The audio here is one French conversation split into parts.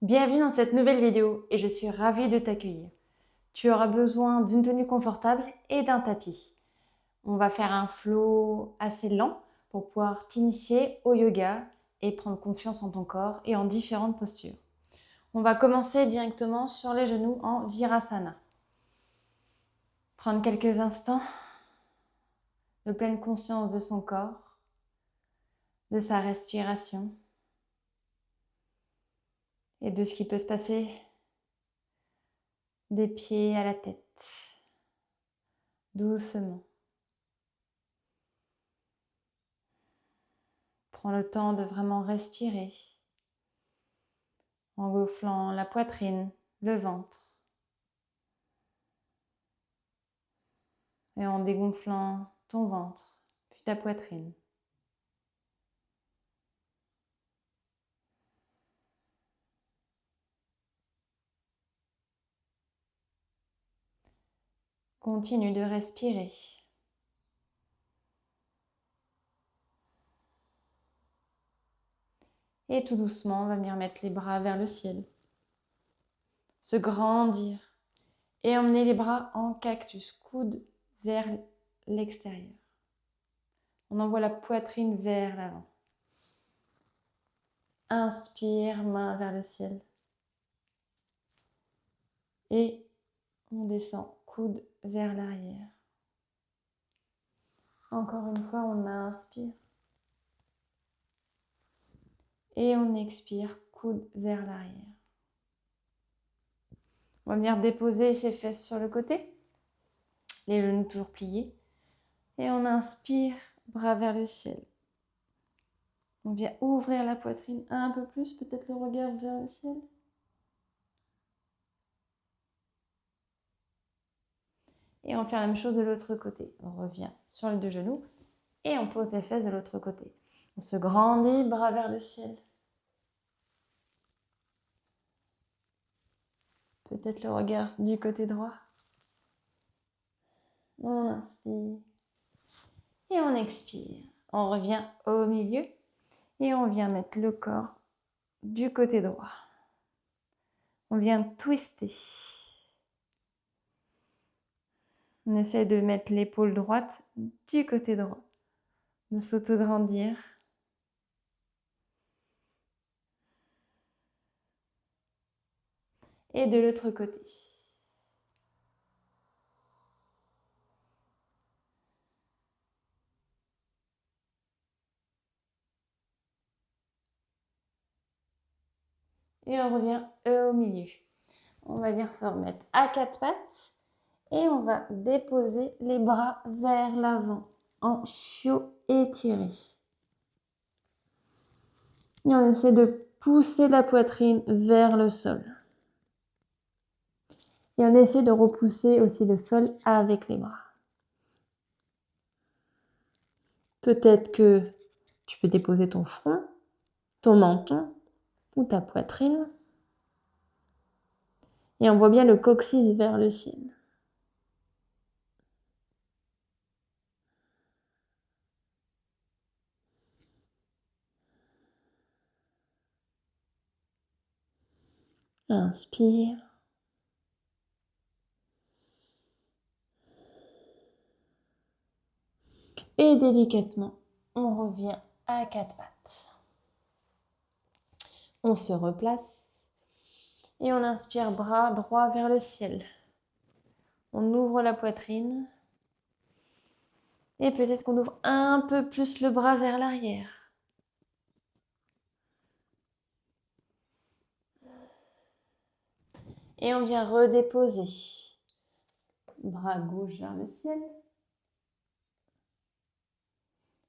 Bienvenue dans cette nouvelle vidéo et je suis ravie de t'accueillir. Tu auras besoin d'une tenue confortable et d'un tapis. On va faire un flow assez lent pour pouvoir t'initier au yoga et prendre confiance en ton corps et en différentes postures. On va commencer directement sur les genoux en Virasana. Prendre quelques instants de pleine conscience de son corps, de sa respiration et de ce qui peut se passer des pieds à la tête, doucement. Prends le temps de vraiment respirer en gonflant la poitrine, le ventre et en dégonflant ton ventre, puis ta poitrine. Continue de respirer. Et tout doucement, on va venir mettre les bras vers le ciel. Se grandir et emmener les bras en cactus, coude vers l'extérieur. On envoie la poitrine vers l'avant. Inspire, main vers le ciel. Et on descend, coude vers l'arrière. Encore une fois, on inspire. Et on expire, coude vers l'arrière. On va venir déposer ses fesses sur le côté. Les genoux toujours pliés. Et on inspire, bras vers le ciel. On vient ouvrir la poitrine un peu plus, peut-être le regard vers le ciel. Et on fait la même chose de l'autre côté. On revient sur les deux genoux et on pose les fesses de l'autre côté. On se grandit, bras vers le ciel. Peut-être le regard du côté droit. On inspire. Et on expire. On revient au milieu et on vient mettre le corps du côté droit. On vient twister. On essaie de mettre l'épaule droite du côté droit, de s'autograndir. Et de l'autre côté. Et on revient au milieu. On va venir se remettre à quatre pattes et on va déposer les bras vers l'avant en chiot étiré. Et on essaie de pousser la poitrine vers le sol. Et on essaie de repousser aussi le sol avec les bras. Peut-être que tu peux déposer ton front, ton menton ou ta poitrine. Et on voit bien le coccyx vers le ciel. Inspire. Et délicatement, on revient à quatre pattes. On se replace et on inspire, bras droit vers le ciel. On ouvre la poitrine et peut-être qu'on ouvre un peu plus le bras vers l'arrière. Et on vient redéposer. Bras gauche vers le ciel.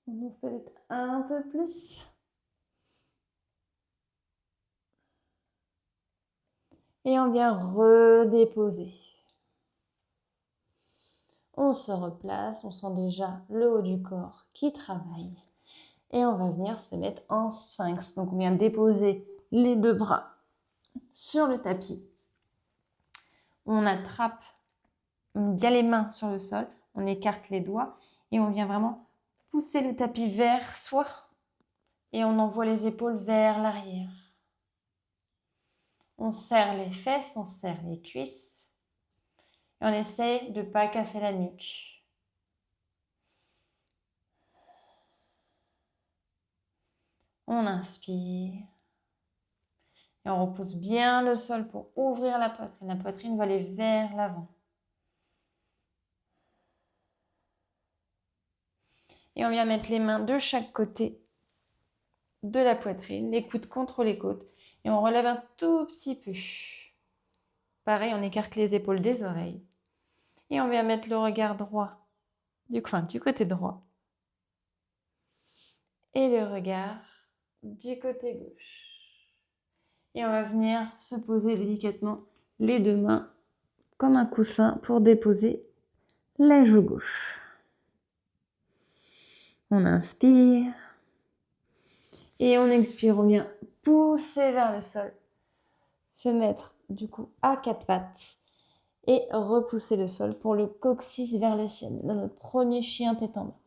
On ouvre peut-être un peu plus. Et on vient redéposer. On se replace, on sent déjà le haut du corps qui travaille. Et on va venir se mettre en sphinx. Donc on vient déposer les deux bras sur le tapis. On attrape bien les mains sur le sol, on écarte les doigts et on vient vraiment pousser le tapis vers soi et on envoie les épaules vers l'arrière. On serre les fesses, on serre les cuisses. Et on essaye de ne pas casser la nuque. On inspire. Et on repousse bien le sol pour ouvrir la poitrine. La poitrine va aller vers l'avant. Et on vient mettre les mains de chaque côté de la poitrine, les coudes contre les côtes. Et on relève un tout petit peu. Pareil, on écarte les épaules des oreilles. Et on vient mettre le regard droit, du côté droit. Et le regard du côté gauche. Et on va venir se poser délicatement les deux mains comme un coussin pour déposer la joue gauche. On inspire. Et on expire, on vient pousser vers le sol. Se mettre du coup à quatre pattes. Et repousser le sol pour le coccyx vers le ciel. Dans notre premier chien tête en bas.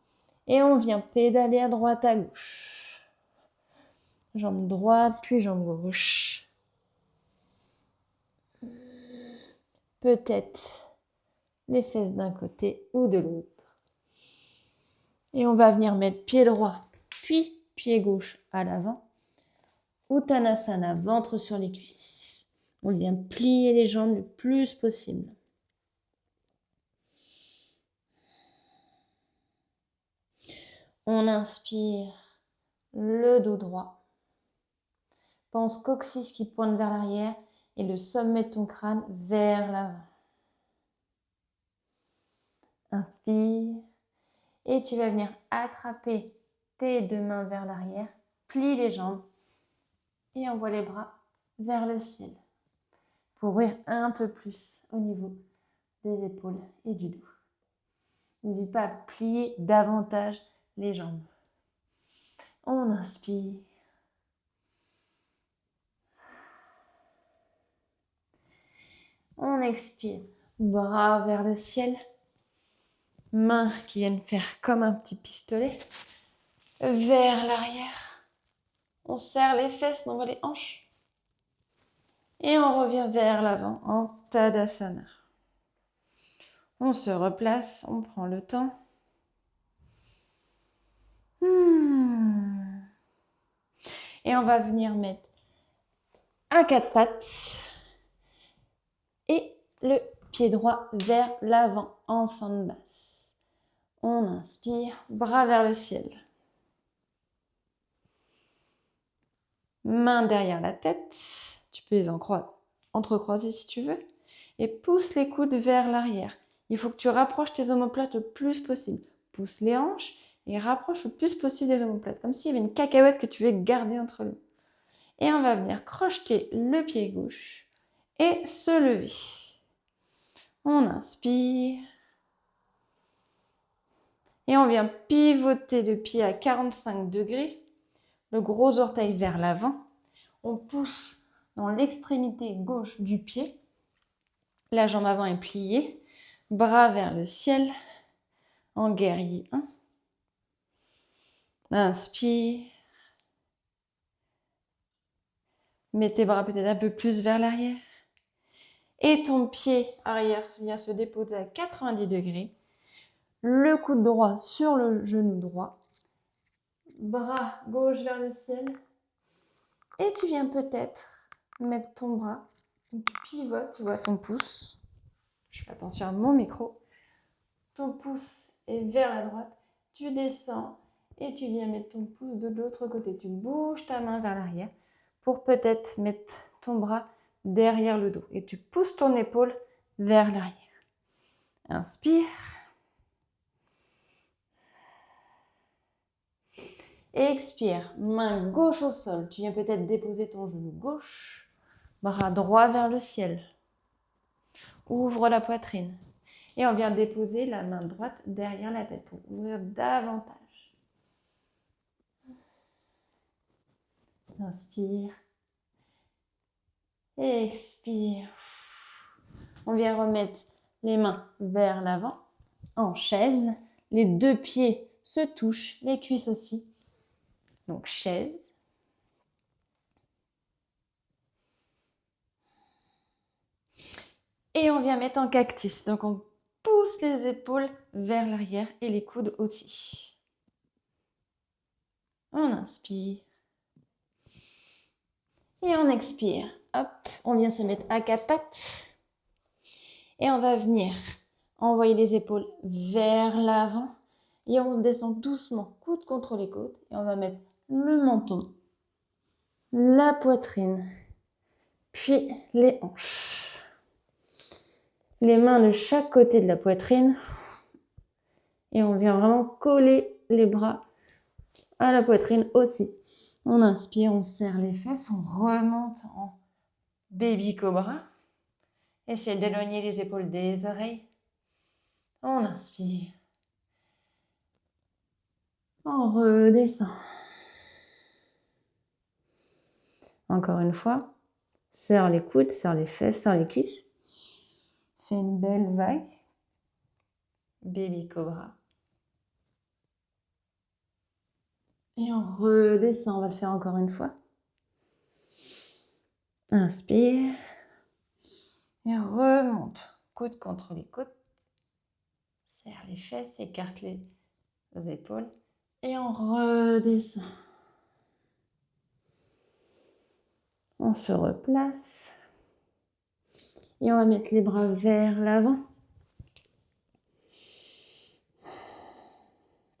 Et on vient pédaler à droite, à gauche. Jambe droite, puis jambe gauche. Peut-être les fesses d'un côté ou de l'autre. Et on va venir mettre pied droit, puis pied gauche à l'avant. Uttanasana, ventre sur les cuisses. On vient plier les jambes le plus possible. On inspire le dos droit. Pense coccyx qui pointe vers l'arrière et le sommet de ton crâne vers l'avant. Inspire. Et tu vas venir attraper tes deux mains vers l'arrière. Plie les jambes. Et envoie les bras vers le ciel. Pour ouvrir un peu plus au niveau des épaules et du dos. N'hésite pas à plier davantage les jambes. On inspire. On expire. Bras vers le ciel. Mains qui viennent faire comme un petit pistolet. Vers l'arrière. On serre les fesses, on envoie les hanches. Et on revient vers l'avant en Tadasana. On se replace, on prend le temps. Et on va venir mettre à quatre pattes et le pied droit vers l'avant en fin de basse. On inspire, bras vers le ciel. Mains derrière la tête. Tu peux les entrecroiser si tu veux. Et pousse les coudes vers l'arrière. Il faut que tu rapproches tes omoplates le plus possible. Pousse les hanches et rapproche le plus possible des omoplates. Comme s'il y avait une cacahuète que tu veux garder entre les mains. Et on va venir crocheter le pied gauche et se lever. On inspire. Et on vient pivoter le pied à 45 degrés. Le gros orteil vers l'avant. On pousse dans l'extrémité gauche du pied. La jambe avant est pliée. Bras vers le ciel. En guerrier 1. Inspire. Mets tes bras peut-être un peu plus vers l'arrière. Et ton pied arrière vient se déposer à 90 degrés. Le coude droit sur le genou droit. Bras gauche vers le ciel. Et tu viens peut-être mettre ton bras. Tu pivotes, tu vois ton pouce. Je fais attention à mon micro. Ton pouce est vers la droite. Tu descends et tu viens mettre ton pouce de l'autre côté. Tu bouges ta main vers l'arrière pour peut-être mettre ton bras derrière le dos. Et tu pousses ton épaule vers l'arrière. Inspire. Expire. Main gauche au sol. Tu viens peut-être déposer ton genou gauche. Bras droit vers le ciel. Ouvre la poitrine. Et on vient déposer la main droite derrière la tête pour ouvrir davantage. Inspire. Expire. On vient remettre les mains vers l'avant, en chaise. Les deux pieds se touchent, les cuisses aussi. Donc chaise. on vient mettre en cactus. Donc, on pousse les épaules vers l'arrière et les coudes aussi. On inspire. Et on expire. Hop, on vient se mettre à quatre pattes. Et on va venir envoyer les épaules vers l'avant. Et on descend doucement, coude contre les côtes. Et on va mettre le menton, la poitrine, puis les hanches. Les mains de chaque côté de la poitrine. Et on vient vraiment coller les bras à la poitrine aussi. On inspire, on serre les fesses, on remonte en baby cobra. Essayez d'éloigner les épaules des oreilles. On inspire. On redescend. Encore une fois. Serre les coudes, serre les fesses, serre les cuisses. Fais une belle vague. Baby cobra. Et on redescend. On va le faire encore une fois. Inspire. Et remonte. Coude contre les côtes. Serre les fesses, écarte les épaules. Et on redescend. On se replace. Et on va mettre les bras vers l'avant.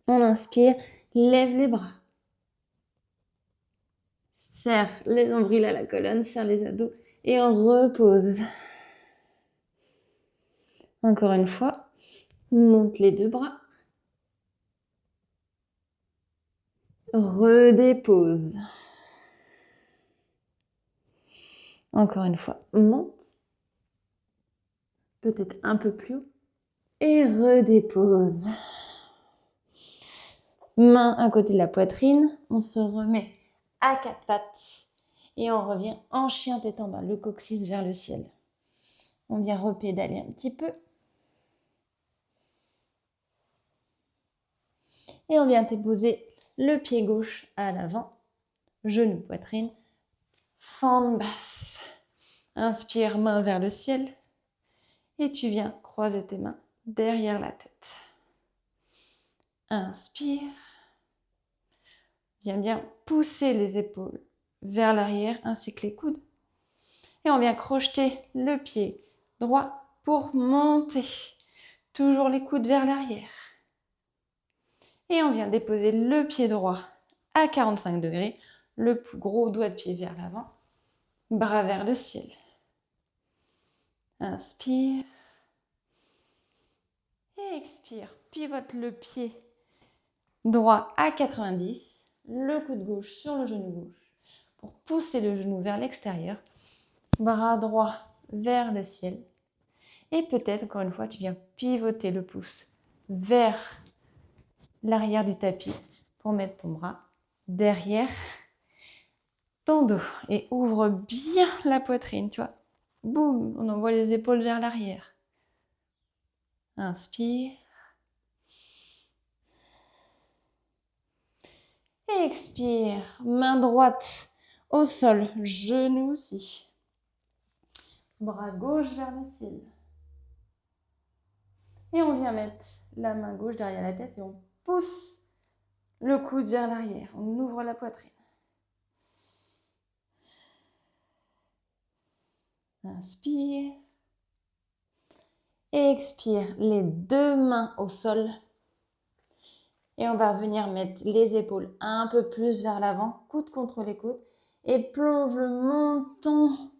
On inspire, lève les bras. Serre les nombrils à la colonne, serre les abdos. Et on repose. Encore une fois. Monte les deux bras. Redépose. Encore une fois, monte. Peut-être un peu plus haut. Et redépose. Main à côté de la poitrine. On se remet à quatre pattes. Et on revient en chien tête en bas, le coccyx vers le ciel. On vient repédaler un petit peu. Et on vient déposer le pied gauche à l'avant. Genou, poitrine. Fente basse. Inspire, main vers le ciel. Et tu viens croiser tes mains derrière la tête. Inspire. Viens bien pousser les épaules vers l'arrière ainsi que les coudes. Et on vient crocheter le pied droit pour monter. Toujours les coudes vers l'arrière. Et on vient déposer le pied droit à 45 degrés. Le plus gros doigt de pied vers l'avant. Bras vers le ciel. Inspire. Et expire. Pivote le pied droit à 90. Le coude gauche sur le genou gauche. Pour pousser le genou vers l'extérieur. Bras droit vers le ciel. Et peut-être, encore une fois, tu viens pivoter le pouce vers l'arrière du tapis pour mettre ton bras derrière ton dos. Et ouvre bien la poitrine, tu vois. Boum, on envoie les épaules vers l'arrière. Inspire. Et expire. Main droite au sol, genou aussi. Bras gauche vers le ciel. Et on vient mettre la main gauche derrière la tête et on pousse le coude vers l'arrière. On ouvre la poitrine. Inspire. Et expire. Les deux mains au sol. Et on va venir mettre les épaules un peu plus vers l'avant, coude contre les côtes. Et plonge le menton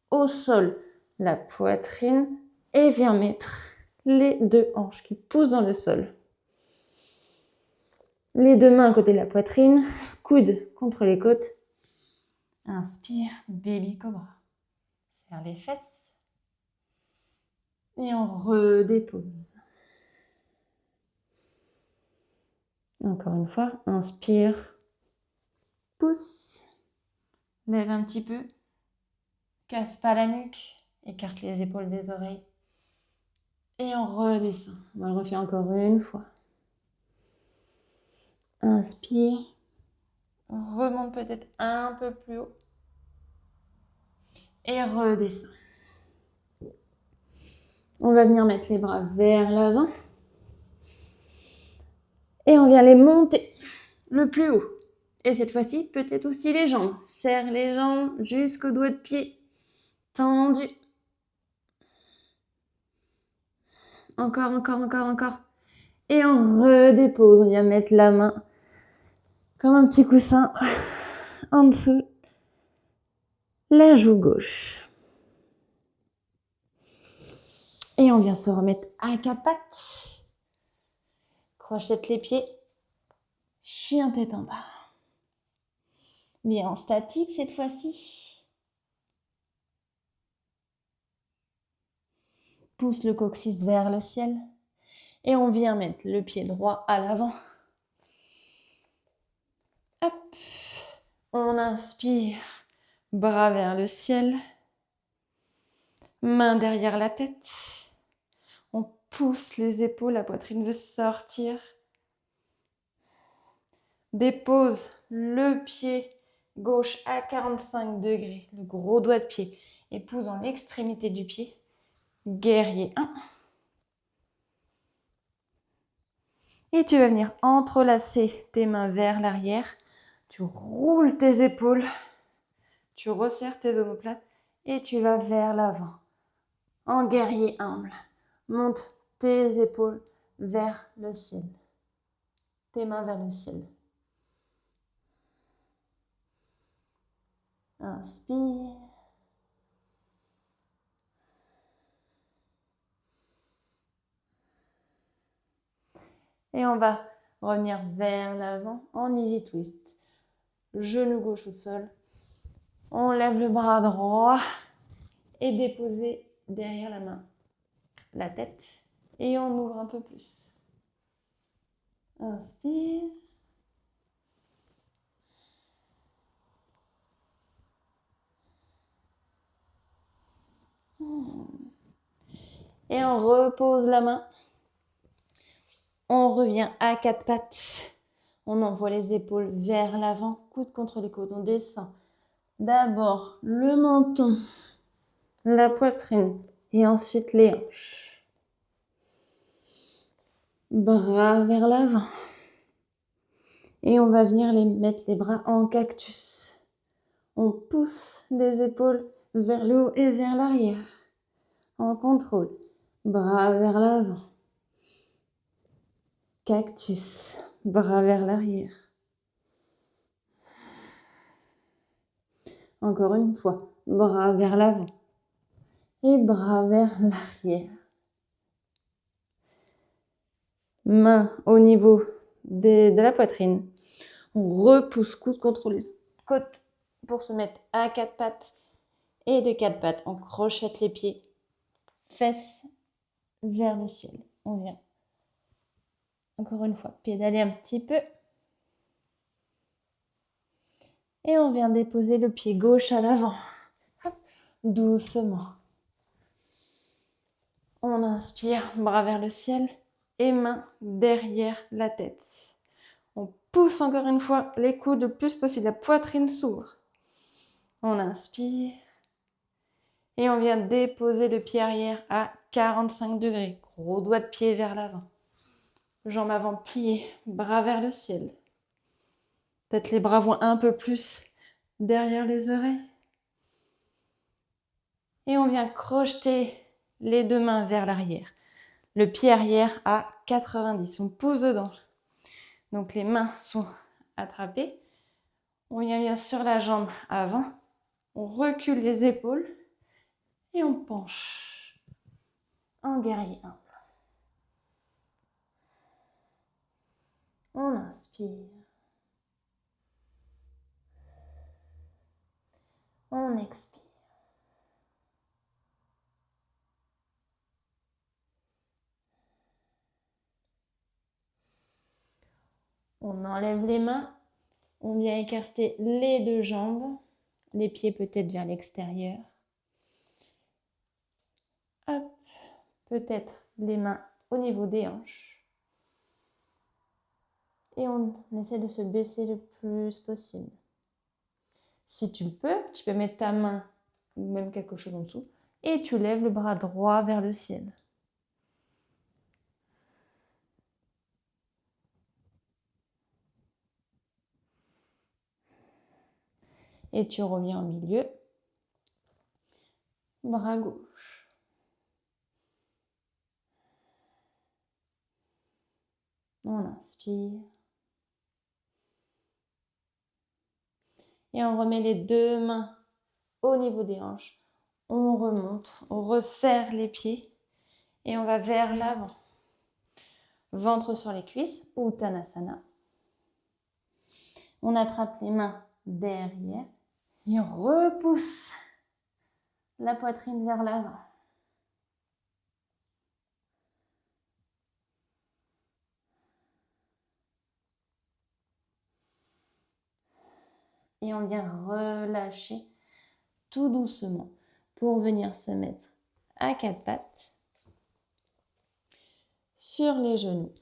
au sol, la poitrine. Et viens mettre les deux hanches qui poussent dans le sol. Les deux mains à côté de la poitrine, coude contre les côtes. Inspire, baby cobra. Serre les fesses. Et on redépose. Encore une fois, inspire, pousse, lève un petit peu, casse pas la nuque, écarte les épaules des oreilles. Et on redescend. On va le refaire encore une fois. Inspire, remonte peut-être un peu plus haut. Et redescend. On va venir mettre les bras vers l'avant. Et on vient les monter le plus haut. Et cette fois-ci, peut-être aussi les jambes. Serre les jambes jusqu'au doigt de pied. Tendu. Encore, encore, encore, encore. Et on redépose. On vient mettre la main comme un petit coussin en dessous la joue gauche. Et on vient se remettre à quatre pattes. Crochette les pieds. Chien tête en bas. Bien en statique cette fois-ci. Pousse le coccyx vers le ciel. Et on vient mettre le pied droit à l'avant. Hop. On inspire. Bras vers le ciel. Main derrière la tête. On pousse les épaules, la poitrine veut sortir. Dépose le pied gauche à 45 degrés, le gros doigt de pied. Et pousse dans l'extrémité du pied. Guerrier 1. Et tu vas venir entrelacer tes mains vers l'arrière. Tu roules tes épaules. Tu resserres tes omoplates. Et tu vas vers l'avant. En guerrier humble. Monte tes épaules vers le ciel. Tes mains vers le ciel. Inspire. Et on va revenir vers l'avant en easy twist. Genou gauche au sol. On lève le bras droit et déposer derrière la main la tête. Et on ouvre un peu plus. Inspire. Et on repose la main. On revient à quatre pattes. On envoie les épaules vers l'avant, coude contre les côtes. On descend d'abord le menton, la poitrine et ensuite les hanches. Bras vers l'avant. Et on va venir mettre les bras en cactus. On pousse les épaules vers le haut et vers l'arrière. En contrôle. Bras vers l'avant. Cactus. Bras vers l'arrière. Encore une fois. Bras vers l'avant. Et bras vers l'arrière. Main au niveau de la poitrine. On repousse coude contre les côtes pour se mettre à quatre pattes. Et de quatre pattes, on crochette les pieds. Fesses vers le ciel. On vient. Encore une fois, pédaler un petit peu. Et on vient déposer le pied gauche à l'avant. Doucement. On inspire, bras vers le ciel et mains derrière la tête. On pousse encore une fois les coudes le plus possible. La poitrine s'ouvre. On inspire. Et on vient déposer le pied arrière à 45 degrés. Gros doigt de pied vers l'avant. Jambes avant pliées, bras vers le ciel. Peut-être les bras vont un peu plus derrière les oreilles. Et on vient crocheter les deux mains vers l'arrière. Le pied arrière à 90. On pousse dedans. Donc les mains sont attrapées. On vient sur la jambe avant. On recule les épaules. Et on penche. En guerrier 1. On inspire. On expire. On enlève les mains. On vient écarter les deux jambes. Les pieds peut-être vers l'extérieur. Hop. Peut-être les mains au niveau des hanches. Et on essaie de se baisser le plus possible. Si tu le peux, tu peux mettre ta main ou même quelque chose en dessous et tu lèves le bras droit vers le ciel. Et tu reviens au milieu. Bras gauche. On inspire. Et on remet les deux mains au niveau des hanches. On remonte, on resserre les pieds et on va vers l'avant. Ventre sur les cuisses, Uttanasana. On attrape les mains derrière et on repousse la poitrine vers l'avant. Et on vient relâcher tout doucement pour venir se mettre à quatre pattes sur les genoux.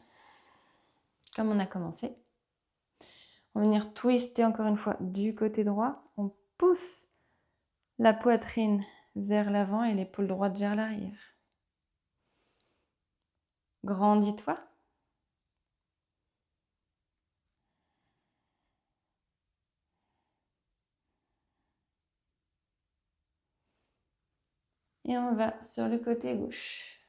Comme on a commencé. On va venir twister encore une fois du côté droit. On pousse la poitrine vers l'avant et l'épaule droite vers l'arrière. Grandis-toi. Et on va sur le côté gauche.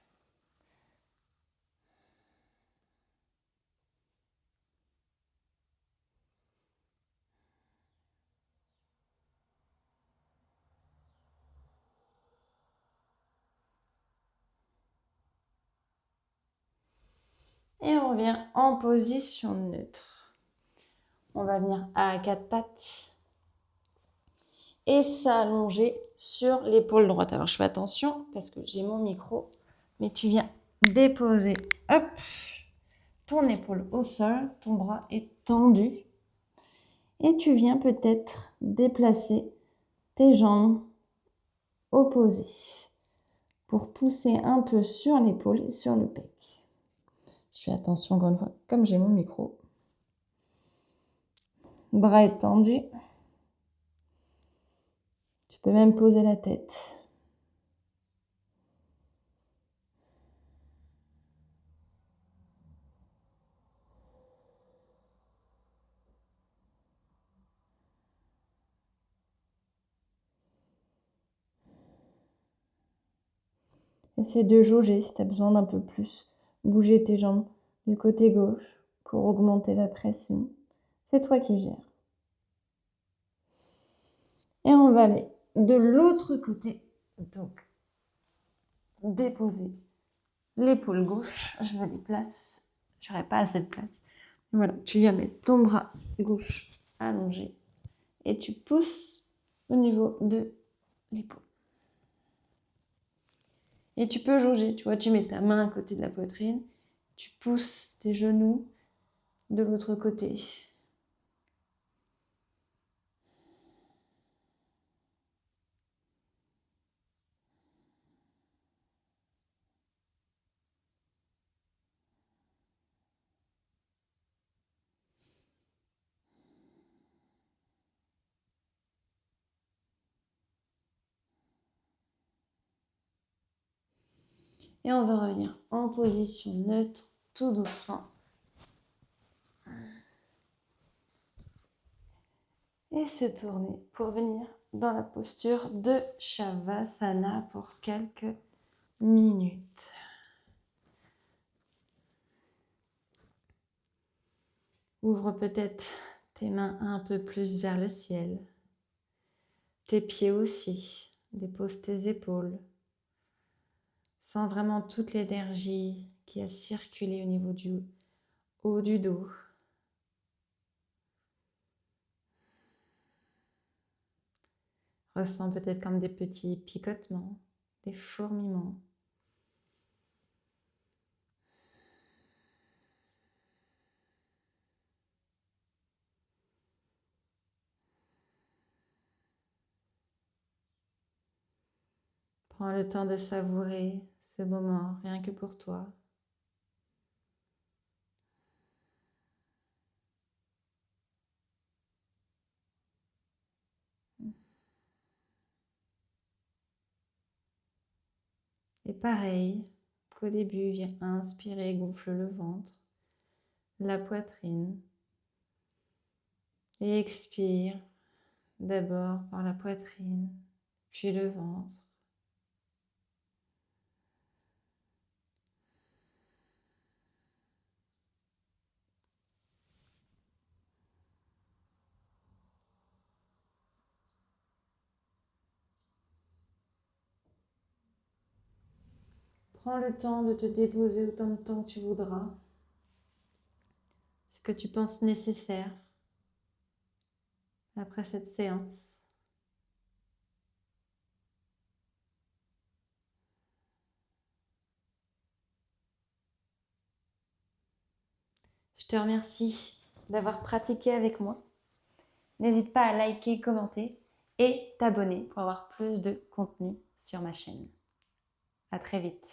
Et on revient en position neutre. On va venir à quatre pattes et s'allonger sur l'épaule droite. Alors je fais attention parce que j'ai mon micro, mais tu viens déposer hop, ton épaule au sol, ton bras est tendu et tu viens peut-être déplacer tes jambes opposées pour pousser un peu sur l'épaule et sur le pec. Je fais attention encore une fois, comme j'ai mon micro. Bras étendus. Tu peux même poser la tête. Essaie de jauger si tu as besoin d'un peu plus. Bouger tes jambes du côté gauche pour augmenter la pression. C'est toi qui gères. Et on va aller de l'autre côté. Donc, déposer l'épaule gauche. Je me déplace. Je n'aurai pas assez de place. Voilà, tu viens mettre ton bras gauche allongé et tu pousses au niveau de l'épaule. Et tu peux jauger, tu vois, tu mets ta main à côté de la poitrine, tu pousses tes genoux de l'autre côté. Et on va revenir en position neutre, tout doucement. Et se tourner pour venir dans la posture de Shavasana pour quelques minutes. Ouvre peut-être tes mains un peu plus vers le ciel. Tes pieds aussi. Dépose tes épaules. Sens vraiment toute l'énergie qui a circulé au niveau du haut du dos. Ressens peut-être comme des petits picotements, des fourmillements. Prends le temps de savourer ce moment, rien que pour toi. Et pareil qu'au début, viens inspirer, gonfle le ventre, la poitrine. Et expire, d'abord par la poitrine, puis le ventre. Prends le temps de te déposer autant de temps que tu voudras, ce que tu penses nécessaire après cette séance. Je te remercie d'avoir pratiqué avec moi. N'hésite pas à liker, commenter et t'abonner pour avoir plus de contenu sur ma chaîne. À très vite.